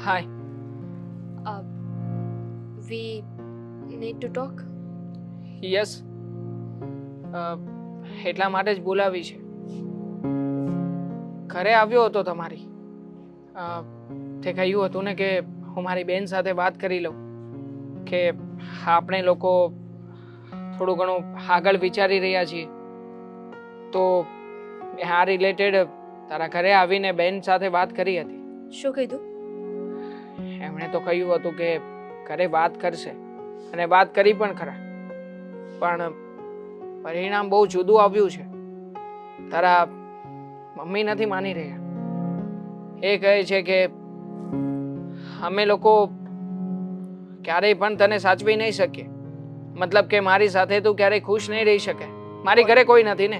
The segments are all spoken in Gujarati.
Hi. Uh, we need to talk. Yes, એટલા માટે જ બોલાવી છે. ઘરે આવ્યો હતો તમારી. તે કહ્યું હતું ને કે હું મારી બેન સાથે વાત કરી લઉં કે આપણે લોકો થોડું ઘણું આગળ વિચારી રહ્યા છીએ. તો આ રિલેટેડ તારા ઘરે આવીને બેન સાથે વાત કરી હતી. શું કીધું? એમણે તો કહ્યું હતું કે ઘરે વાત કરશે અને વાત કરી પણ ખરા, પણ પરિણામ બહુ જુદું આવ્યું છે. તારા મમ્મી નથી માની રહ્યા. એ કહે છે કે અમે લોકો ક્યારેય પણ તને સાચવી નહીં શકીએ. મતલબ કે મારી સાથે તું ક્યારેય ખુશ નહીં રહી શકે. મારી ઘરે કોઈ નથી ને,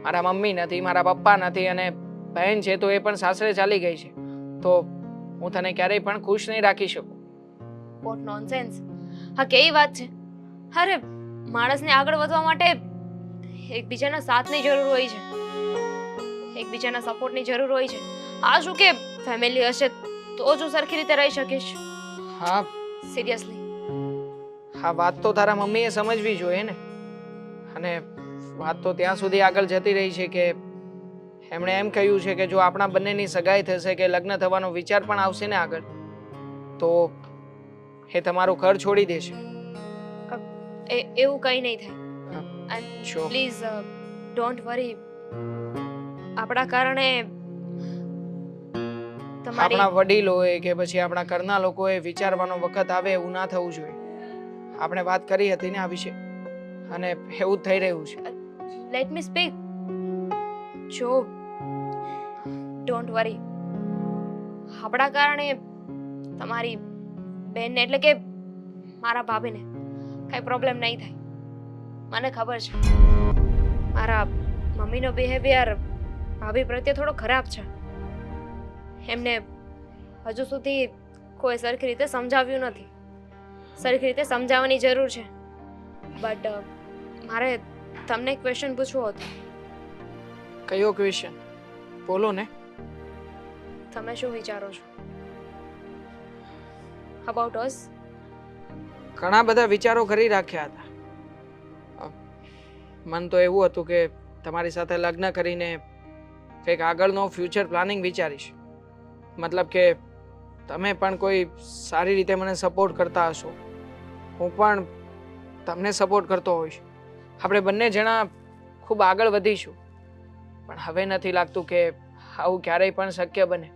મારા મમ્મી નથી, મારા પપ્પા નથી, અને બહેન છે તો એ પણ સાસરે ચાલી ગઈ છે. તો હું તને ક્યારેય પણ ખુશ નહીં રાખી શકું. What nonsense! હા, કેવી વાત છે? અરે, માણસને આગળ વધવા માટે એકબીજાના સાથની જરૂર હોય છે, એકબીજાના સપોર્ટની જરૂર હોય છે. આ શું કે ફેમિલી હશે તો જ હું સરખી રીતે રહી શકીશ. હા, સિરિયસલી. હા, વાત તો તારા મમ્મીએ સમજવી જોઈએ ને. અને વાત તો ત્યાં સુધી આગળ જતી રહી છે કે એમણે એમ કહ્યું છે કે જો આપણા બંનેની સગાઈ થશે કે લગ્ન થવાનો વિચાર પણ આવશે ને આગળ, તો એ તમારું ઘર છોડી દેશે. એવું કંઈ નહીં થાય. Sure. Please don't worry. આપણા કારણે તમારી આપણા વડીલોએ કે પછી આપણા ઘરના લોકોએ વિચારવાનો વખત આવે એવું ના થવું જોઈએ. આપણે વાત કરી હતી ને આ વિશે, અને એવું જ થઈ રહ્યું છે. Let me speak. જો ડોન્ટ વરી. આપણા કારણે તમારી બેનને એટલે કે મારા ભાભીને કઈ પ્રોબ્લેમ નહીં થાય. મને ખબર છે મારા મમ્મીનો બિહેવિયર ભાભી પ્રત્યે થોડો ખરાબ છે. એમને હજુ સુધી કોઈ સરખી રીતે સમજાવ્યું નથી. સરખી રીતે સમજાવવાની જરૂર છે. બટ મારે તમને એક ક્વેશ્ચન પૂછવો હતો. કયો ક્વેશ્ચન? બોલો ને. તમે શું વિચારો છો અબાઉટ અસ? ઘણા બધા વિચારો કરી રાખ્યા હતા. મન તો એવું હતું કે તમારી સાથે લગ્ન કરીને કંઈક આગળનો ફ્યુચર પ્લાનિંગ વિચારીશ. મતલબ કે તમે પણ કોઈ સારી રીતે મને સપોર્ટ કરતા હશો, હું પણ તમને સપોર્ટ કરતો હોઈશ. આપણે બંને જણા ખૂબ આગળ વધીશું. પણ હવે નથી લાગતું કે આવું ક્યારેય પણ શક્ય બને.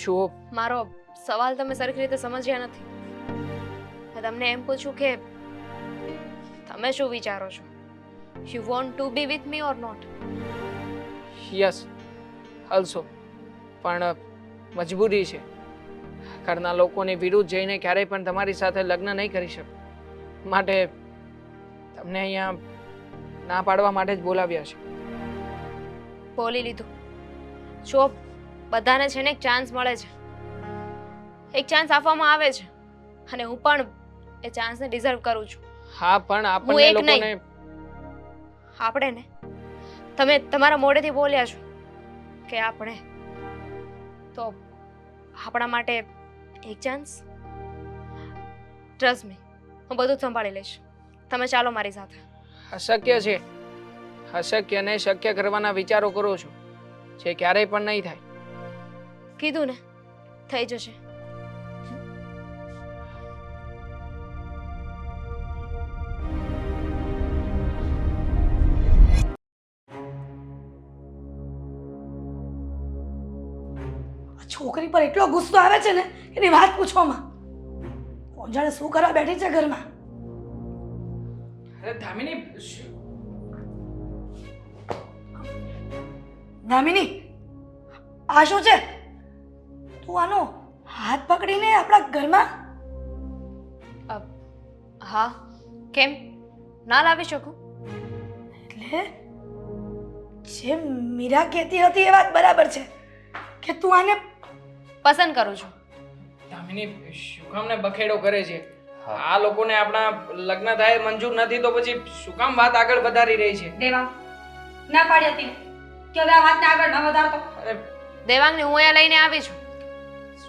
શું? મારો સવાલ તમે સરખી રીતે સમજ્યા નથી. મેં તમને એમ પૂછ્યું કે તમે શું વિચારો છો? You want to be with me or not? Yes, also. પણ મજબૂરી છે. ઘરના લોકોની વિરુદ્ધ જઈને ક્યારેય પણ તમારી સાથે લગ્ન નહીં કરી શકું. માટે તમને અહીંયા ના પાડવા માટે જ બોલાવ્યા છે. બોલી લીધું. જો બધાને છે ને એક ચાન્સ મળે છે, એક ચાન્સ આપવામાં આવે છે, અને હું પણ એ ચાન્સને ડિઝર્વ કરું છું. હા, પણ હું આપણને એક લોકોને નહીં. આપણે ને તમે તમારા મોઢેથી બોલ્યા છો કે આપણે, તો આપણા માટે એક ચાન્સ. ટ્રસ્ટ મી, હું બધું જ સંભાળી લઈશ. તમે ચાલો મારી સાથે. અશક્ય છે. અશક્યને શક્ય કરવાના વિચારો કરો છો, જે ક્યારેય પણ નહીં થાય. કીધું ને, થઈ જશે. છોકરી પર એટલો ગુસ્સો આવે છે ને એની વાત પૂછવામાં. કોણ જાણે શું કરવા બેઠી છે ઘરમાં. અરે ધામિની, દામિની, આ શું છે? તું આનો હાથ પકડીને આપણા ઘરમાં? હા, કેમ ના લાવી શકું? એટલે જે મીરા કહેતી હતી એ વાત બરાબર છે કે તું આને પસંદ કરું છું. ધામિની શું કામ ને બખેડો કરે છે? આ લોકોને આપણા લગ્ન થાય મંજૂર નથી તો પછી શું કામ વાત આગળ વધારી રહી છે? દેવા ના પાડી હતી કે હવે આ વાતને આગળ ન વધારતો. અરે દેવાંગને હું અહીંયા લઈને આવી છું.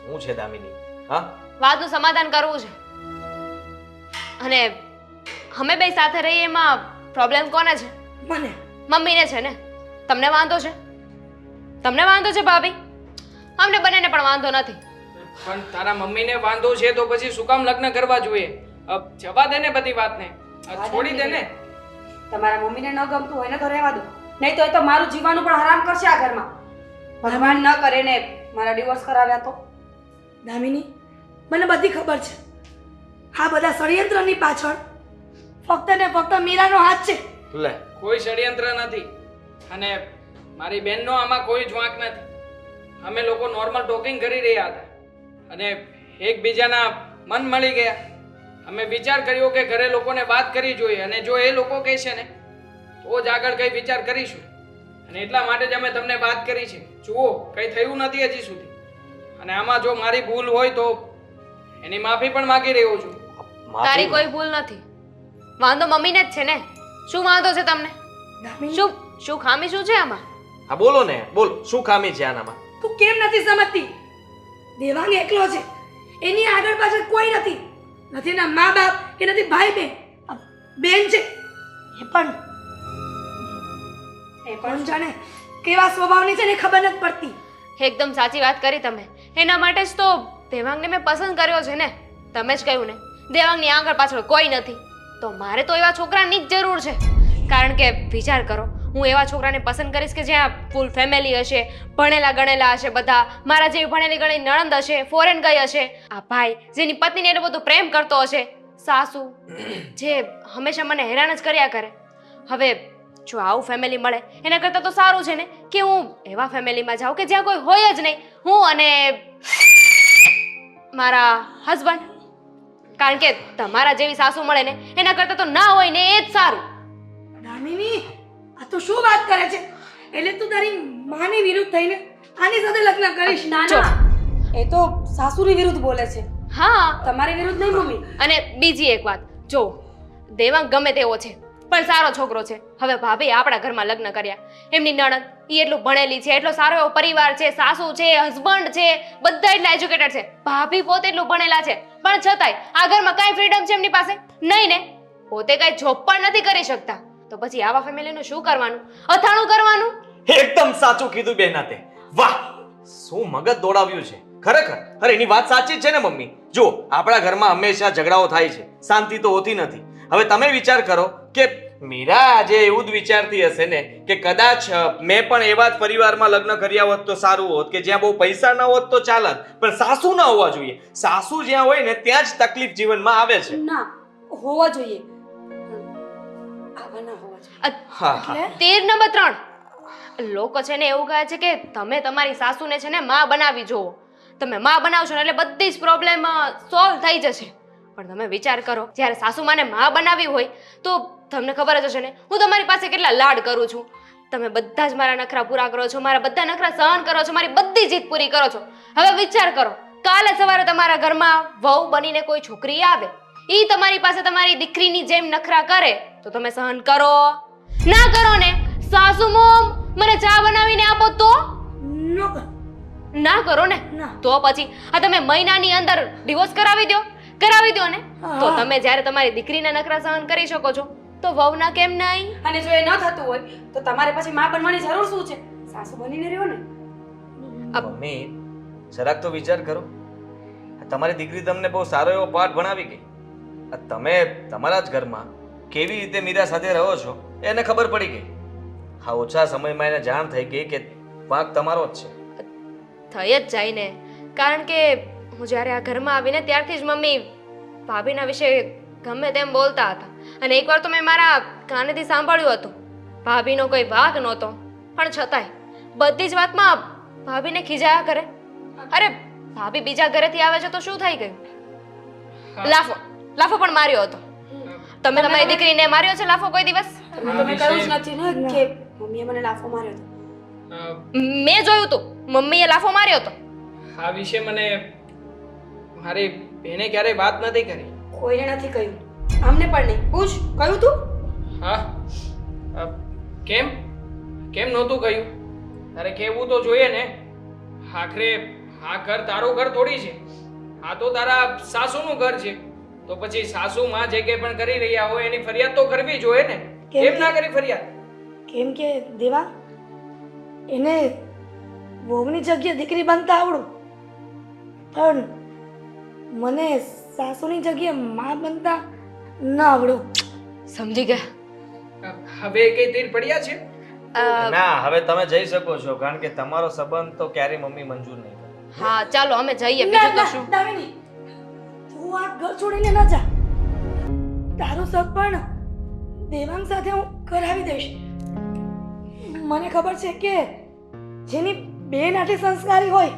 શું છે દામિની? હા, વાતનું સમાધાન કરવું છે. અને અમે બે સાથે રહીએ એમાં પ્રોબ્લેમ કોને છે? મને મમ્મીને છે ને. તમને વાંધો છે? તમને વાંધો છે ભાભી? અમને બંનેને પણ વાંધો નથી. પણ તારા મમ્મીને વાંધો છે તો પછી શું કામ લગ્ન કરવા જોઈએ? જવા દે ને બધી વાતને, છોડી દે ને. તમારા મમ્મીને ન ગમતું હોય ને તો રહેવા દો, નહીં તો એ તો મારું જીવવાનું પણ હરામ કરશે આ ઘરમાં. ભગવાન ન કરે ને મારા ડિવોર્સ કરાવ્યા તો. દામિની, મને બધી ખબર છે. આ બધા ષડયંત્રની પાછળ ફક્ત ને ફક્ત મીરાનો હાથ છે. લે, કોઈ ષડયંત્ર નથી અને મારી બહેનનો આમાં કોઈ જ વાંક નથી. અમે લોકો નોર્મલ ટોકિંગ કરી રહ્યા હતા અને એકબીજાના મન મળી ગયા. અમે વિચાર કર્યો કે ઘરે લોકોને વાત કરવી જોઈએ અને જો એ લોકો કહે છે ને તો જ આગળ કંઈ વિચાર કરીશું. અને એટલા માટે જ અમે તમને વાત કરી છે. જુઓ, કંઈ થયું નથી હજી સુધી અને આમાં જો મારી ભૂલ હોય તો એની માફી પણ માંગી રહ્યો છું. તારી કોઈ ભૂલ નથી. વાંધો મમ્મીને જ છે ને. શું વાંધો છે તમને? દામિની, શું શું ખામી શું છે આમાં? હા બોલો ને, બોલો, શું ખામી છે આનામાં? તું કેમ નથી સમજતી? દેવાંગ એકલો છે, એની આગળ પાછળ કોઈ નથી. નથી એના મા બાપ કે નથી ભાઈ બહેન. આ બેન છે એ પણ જાણે કેવા સ્વભાવની છે ને ખબર નથી પડતી. એકદમ સાચી વાત કરી તમે. એના માટે જ તો દેવાંગને મેં પસંદ કર્યો છે ને. તમે જ કહ્યું ને, દેવાંગની આગળ પાછળ કોઈ નથી. તો મારે તો એવા છોકરાની જ જરૂર છે. કારણ કે વિચાર કરો, હું એવા છોકરાને પસંદ કરીશ કે જ્યાં ફૂલ ફેમિલી હશે, ભણેલા ગણેલા હશે બધા, મારા જેવી ભણેલી ગણેલી નણંદ હશે, ફોરેન ગઈ હશે, આ ભાઈ જેની પત્નીને એટલું બધું પ્રેમ કરતો હશે, સાસુ જે હંમેશા મને હેરાન જ કર્યા કરે. હવે જો આવું ફેમિલી મળે એના કરતાં તો સારું છે ને કે હું એવા ફેમિલીમાં જાઉં કે જ્યાં કોઈ હોય જ નહીં, હું અને મારા હસબન્ડ. કારણ કે તમારા જેવી સાસુ મળે ને એના કરતાં તો ના હોય ને એ જ સારું. દામિની, આ તું શું વાત કરે છે? એટલે તું તારી માની વિરુદ્ધ થઈને આની સાથે લગ્ન કરીશ? ના ના, એ તો સાસુની વિરુદ્ધ બોલે છે, હા. તમારી વિરુદ્ધ નહીં મમ્મી. અને બીજી એક વાત, જો દેવાંગ ગમે તેવો છે પણ સારો છોકરો છે. હવે ભાભી આપણા ઘરમાં લગ્ન કર્યા, એમની નણંદ એ એટલું ભણેલી છે, એટલો સારો એવો પરિવાર છે, સાસુ છે, હસબન્ડ છે, બધા એટલા એજ્યુકેટેડ છે, ભાભી પોતે એટલું ભણેલા છે, પણ છતાંય આ ઘરમાં કાંઈ ફ્રીડમ છે એમની પાસે નહીં ને. પોતે કાંઈ જોબ પણ નથી કરી શકતા. તો પછી આવા ફેમિલીનું શું કરવાનું? અથાણું કરવાનું. એકદમ સાચું કીધું બેનાતે. વાહ, શું મગજ દોડાવ્યું છે ખરેખર. અરે એની વાત સાચી જ છે ને મમ્મી. જો આપણા ઘરમાં હંમેશા ઝઘડાઓ થાય છે, શાંતિ તો હોતી નથી. હવે તમે વિચાર કરો કે મીરા આજે એવું જ વિચારતી હશે ને કે કદાચ મેં પણ એવા જ પરિવારમાં લગ્ન કર્યા હોત તો સારું હોત કે જ્યાં બહુ પૈસા ન હોત તો ચાલત, પણ સાસુ ના હોવા જોઈએ. સાસુ જ્યાં હોય ને ત્યાં જ તકલીફ જીવનમાં આવે છે. ના, હોવા જોઈએ, આવા ના હોવા જોઈએ. હા હા, 13 નંબર 3 લોકો છે ને એવું કહે છે કે તમે તમારી સાસુને છે ને માં બનાવી જોવો. તમે માં બનાવશો ને એટલે બધી જ પ્રોબ્લેમ સોલ્વ થઈ જશે. પણ તમે વિચાર કરો, જ્યારે સાસુમાને માં બનાવી હોય તો તમને ખબર જ હશે ને હું તમારી પાસે કેટલા લાડ કરું છું. તમે બધા જ મારા નખરા પૂરા કરો છો, મારા બધા નખરા સહન કરો છો, મારી બધી જીદ પૂરી કરો છો. હવે વિચાર કરો, કાલે સવારે તમારા ઘરમાં વહુ બનીને કોઈ છોકરી આવે, ઈ તમારી પાસે તમારી દીકરીની જેમ નખરા કરે તો તમે સહન કરો? ના કરો ને. સાસુ મોમ મને ચા બનાવીને આપો તો ન કર. ના કરો ને. ના. તો પછી આ તમે મહિનાની અંદર ડિવોર્સ કરાવી દો ને. તો તમે જ્યારે તમારી દીકરીના નખરા સહન કરી શકો છો તો વહુના કેમ નહીં? અને જો એ ન થતું હોય તો તમારે પછી માં બનવાની જરૂર શું છે? સાસુ બનીને રહ્યો ને. મમ્મી જરાક તો વિચાર કરો. તમારી દીકરી તમને બહુ સારો એવો પાઠ ભણાવી ગઈ. તમે તમારા જ ઘરમાં કેવી રીતે મીરા સાથે રહો છો એને ખબર પડી ગઈ. હા, ઓછા સમયમાં એને જાણ થઈ ગઈ કે વાંક તમારો જ છે. થઈ જ જાય ને. કારણ કે હું જ્યારે આ ઘરમાં આવીને ત્યારથી જ મમ્મી ભાભીના વિશે ગમે તેમ બોલતા હતા. અને એકવાર તો મેં મારા કાનેથી સાંભળ્યું હતું, ભાભીનો કોઈ વાંક નહોતો, પણ છતાંય બધી જ વાતમાં ભાભીને ખીજાયા કરે. અરે ભાભી બીજા ઘરેથી આવે છે તો શું થઈ ગયું? લાફો પણ માર્યો હતો. તમે તમારી દીકરીને માર્યો છે લાફો કોઈ દિવસ? તમે કહ્યું જ નથી ને કે મમ્મીએ મને લાફો માર્યો હતો. મેં જોયું તું મમ્મીએ લાફો માર્યો હતો. આ વિશે મને મારી બેને ક્યારેય વાત નથી કરી. કોઈને નથી કહ્યું, આમને પણ નહીં. પૂછ, કહ્યું તું? હા, કેમ નહોતું કહ્યું? તારે કહેવું તો જોઈએ ને. આખરે આ ઘર તારું ઘર થોડી છે, આ તો તારા સાસુનું ઘર છે. તો પછી સાસુ માં જે કંઈ પણ કરી રહ્યા હોય એની ફરિયાદ તો કરવી જોઈએ ને. કેમ ના કરી ફરિયાદ? કેમ કે દેવા એને વહુની જગ્યાએ દીકરી બનતા આવડું, પણ મને સાસુની જગ્યાએ માં બનતા ન આવડું. સમજી ગયા? હવે કઈ તીર પડ્યા છે? ના, હવે તમે જઈ શકો છો, કારણ કે તમારો સંબંધ તો ક્યારેય મમ્મી મંજૂર નહીં કરે. હા ચાલો અમે જઈએ, ના બીજું તો ના શું. દામિની, તું આ ઘર છોડીને ન જા. તારું સગપણ દેવાંગ સાથે હું કરાવી દઈશ. મને ખબર છે કે જેની બેન આટલી સંસ્કારી હોય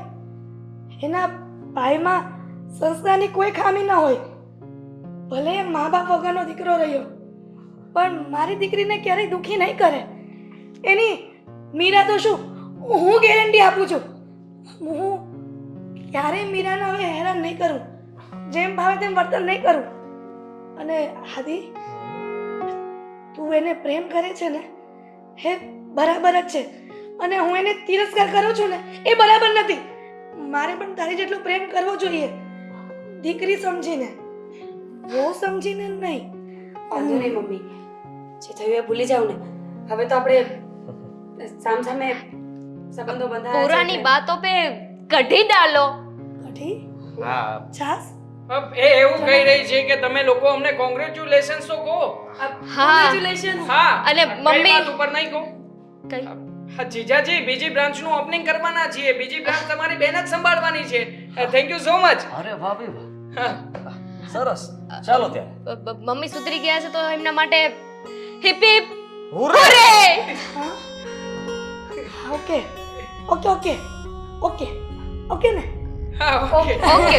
એના ભાઈમાં સંસ્કારની કોઈ ખામી ન હોય. ભલે મા બાપ વગરનો દીકરો રહ્યો પણ મારી દીકરીને ક્યારેય દુખી નહીં કરે. એની મીરા તો શું, હું ગેરંટી આપું છું, હું ક્યારેય મીરાને હવે હેરાન નહીં કરું, જેમ ભાવે તેમ વર્તન નહીં કરું. અને આદિ, તું એને પ્રેમ કરે છે ને એ બરાબર જ છે, અને હું એને તિરસ્કાર કરું છું ને એ બરાબર નથી. મારે પણ તારી જેટલો પ્રેમ કરવો જોઈએ, દીકરી સમજીને, બહુ સમજીને નહીં. વાંધો નહીં મમ્મી, જે થયું એ ભૂલી જાવ ને. હવે તો આપણે સામસામે સંબંધો બંધાયા છે પુરાની એટલે. બાતો પે કઢી ડાલો. કઢી હા, છાસ એ એવું કહી રહી છે કે તમે લોકો અમને કોંગ્રેચ્યુલેશન્સ તો કહો. હા Congratulations. હા, અને કઈ મમ્મી- વાત ઉપર નહીં કહો. કઈ હા, જીજાજી બીજી બ્રાન્ચનું ઓપનિંગ કરવાના છીએ. બીજી બ્રાન્ચ તમારી બેન જ સંભાળવાની છે. Thank you so much. અરે વાહ ભાઈ વાહ, સરસ. ચાલો ત્યારે. મમ્મી સુધરી ગયા છે તો એમના માટે હિપ હિપ હુર્રે! હુર્રે! હા okay okay okay okay okay ને હા, ઓકે. ઓકે